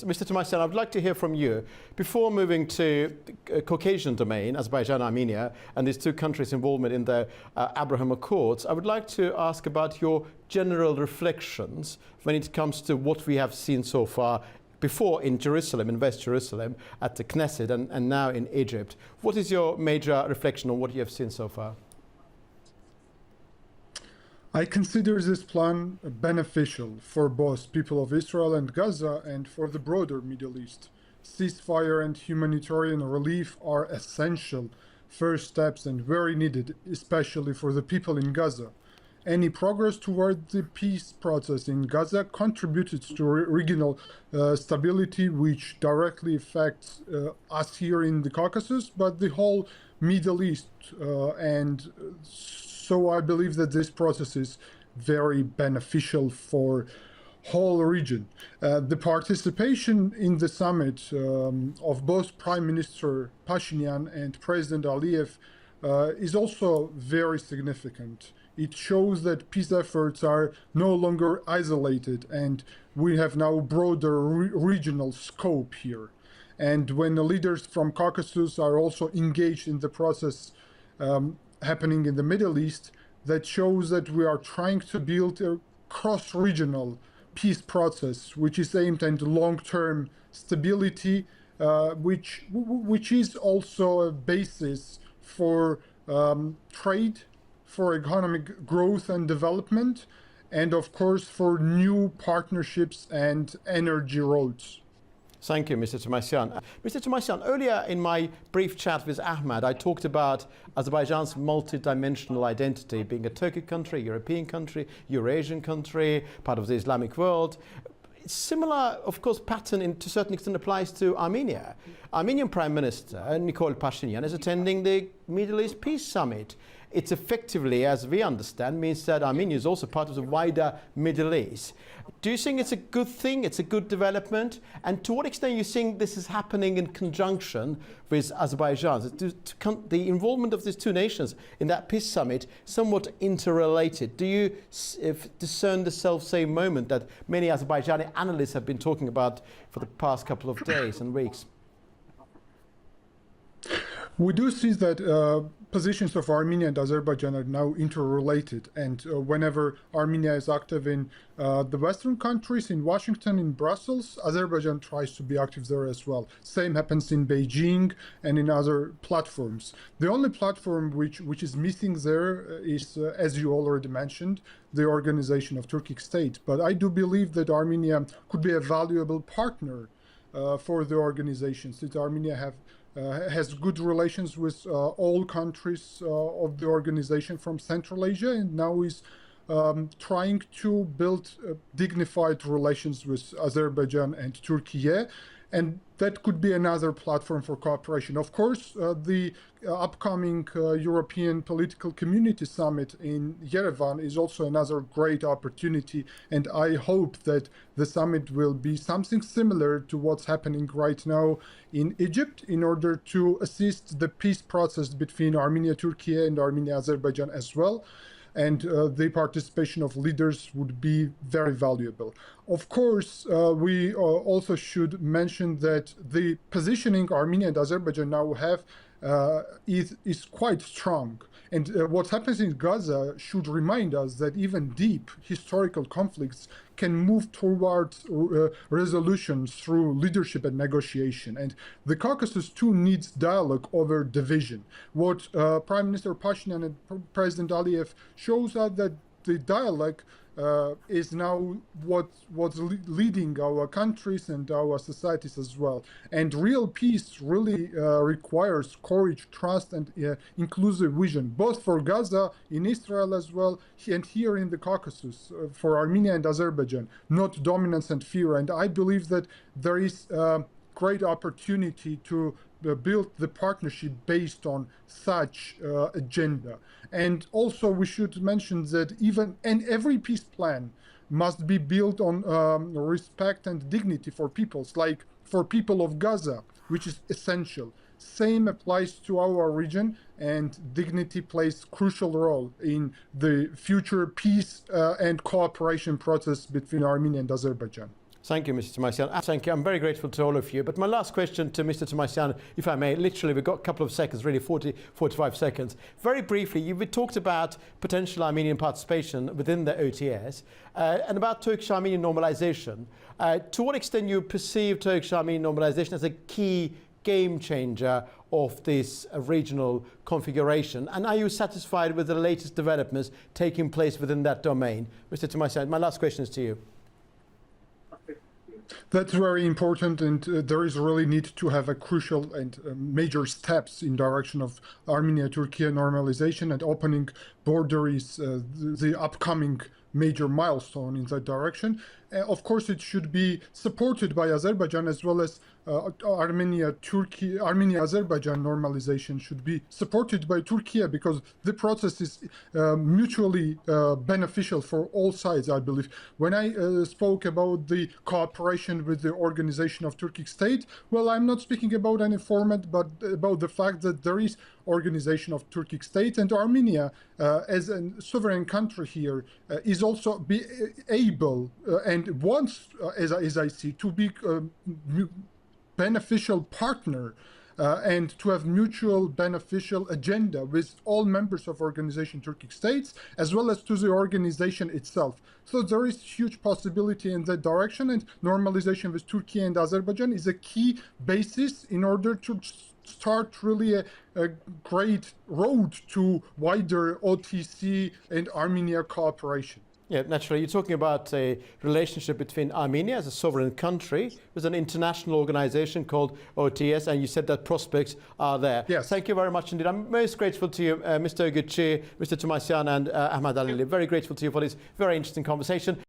Mr. Tumasyan, I'd like to hear from you. Before moving to the Caucasian domain, Azerbaijan, Armenia, and these two countries' involvement in the Abraham Accords, I would like to ask about your general reflections when it comes to what we have seen so far before in Jerusalem, in West Jerusalem, at the Knesset, and now in Egypt. What is your major reflection on what you have seen so far? I consider this plan beneficial for both people of Israel and Gaza and for the broader Middle East. Ceasefire and humanitarian relief are essential first steps and very needed, especially for the people in Gaza. Any progress toward the peace process in Gaza contributed to regional stability, which directly affects us here in the Caucasus, but the whole Middle East. So I believe that this process is very beneficial for whole region. The participation in the summit of both Prime Minister Pashinyan and President Aliyev is also very significant. It shows that peace efforts are no longer isolated and we have now broader regional scope here. And when the leaders from Caucasus are also engaged in the process happening in the Middle East, that shows that we are trying to build a cross-regional peace process, which is aimed at long-term stability, which is also a basis for trade, for economic growth and development, and of course for new partnerships and energy roads. Thank you, Mr. Tumasyan. Mr. Tumasyan, earlier in my brief chat with Ahmad, I talked about Azerbaijan's multidimensional identity, being a Turkic country, European country, Eurasian country, part of the Islamic world. Similar, of course, pattern to a certain extent applies to Armenia. Armenian Prime Minister Nikol Pashinyan is attending the Middle East Peace Summit. It effectively, as we understand, means that Armenia is also part of the wider Middle East. Do you think it's a good thing, it's a good development? And to what extent do you think this is happening in conjunction with Azerbaijan? The involvement of these two nations in that peace summit somewhat interrelated. Do you discern the self-same moment that many Azerbaijani analysts have been talking about for the past couple of days and weeks? We do see that positions of Armenia and Azerbaijan are now interrelated, and whenever Armenia is active in the Western countries, in Washington, in Brussels, Azerbaijan tries to be active there as well. Same happens in Beijing and in other platforms. The only platform which is missing there is, as you already mentioned, the organization of Turkic state. But I do believe that Armenia could be a valuable partner for the organization, since Armenia has good relations with all countries of the organization from Central Asia, and now is trying to build dignified relations with Azerbaijan and Turkey, and that could be another platform for cooperation. Of course, the upcoming European Political Community Summit in Yerevan is also another great opportunity, and I hope that the summit will be something similar to what's happening right now in Egypt in order to assist the peace process between Armenia, Turkey, and Armenia, Azerbaijan as well. And the participation of leaders would be very valuable. Of course, we also should mention that the positioning Armenia and Azerbaijan now have is quite strong. And what happens in Gaza should remind us that even deep historical conflicts can move towards resolutions through leadership and negotiation. And the Caucasus too needs dialogue over division. What Prime Minister Pashinyan and President Aliyev shows us that the dialogue is now what's leading our countries and our societies as well. And real peace really requires courage, trust, and inclusive vision, both for Gaza, in Israel as well, and here in the Caucasus, for Armenia and Azerbaijan, not dominance and fear. And I believe that there is great opportunity to build the partnership based on such agenda. And also we should mention that every peace plan must be built on respect and dignity for peoples, like for people of Gaza, which is essential. Same applies to our region, and dignity plays a crucial role in the future peace and cooperation process between Armenia and Azerbaijan. Thank you, Mr. Tumasyan. Thank you. I'm very grateful to all of you. But my last question to Mr. Tumasyan, if I may, literally, we've got a couple of seconds, really 45 seconds. Very briefly, you've talked about potential Armenian participation within the OTS and about Turkish-Armenian normalization. To what extent you perceive Turkish-Armenian normalization as a key game changer of this regional configuration? And are you satisfied with the latest developments taking place within that domain? Mr. Tumasyan, my last question is to you. That's very important, and there is really need to have a crucial and major steps in direction of Armenia-Turkey normalization, and opening border is the upcoming major milestone in that direction. Of course, it should be supported by Azerbaijan, as well as Armenia-Azerbaijan normalization should be supported by Turkey, because the process is mutually beneficial for all sides, I believe. When I spoke about the cooperation with the Organization of Turkic State, well, I'm not speaking about any format, but about the fact that there is Organization of Turkic State, and Armenia, as a sovereign country here, is also be able and wants, as I see, to be beneficial partner and to have mutual beneficial agenda with all members of Organization Turkic States, as well as to the organization itself. So there is huge possibility in that direction, and normalization with Turkey and Azerbaijan is a key basis in order to start really a great road to wider OTC and Armenia cooperation. Yeah, naturally. You're talking about a relationship between Armenia as a sovereign country with an international organization called OTS, and you said that prospects are there. Yes. Thank you very much indeed. I'm most grateful to you, Mr. Giorgi, Mr. Tumasyan, and Ahmad Ali. Very grateful to you for this very interesting conversation.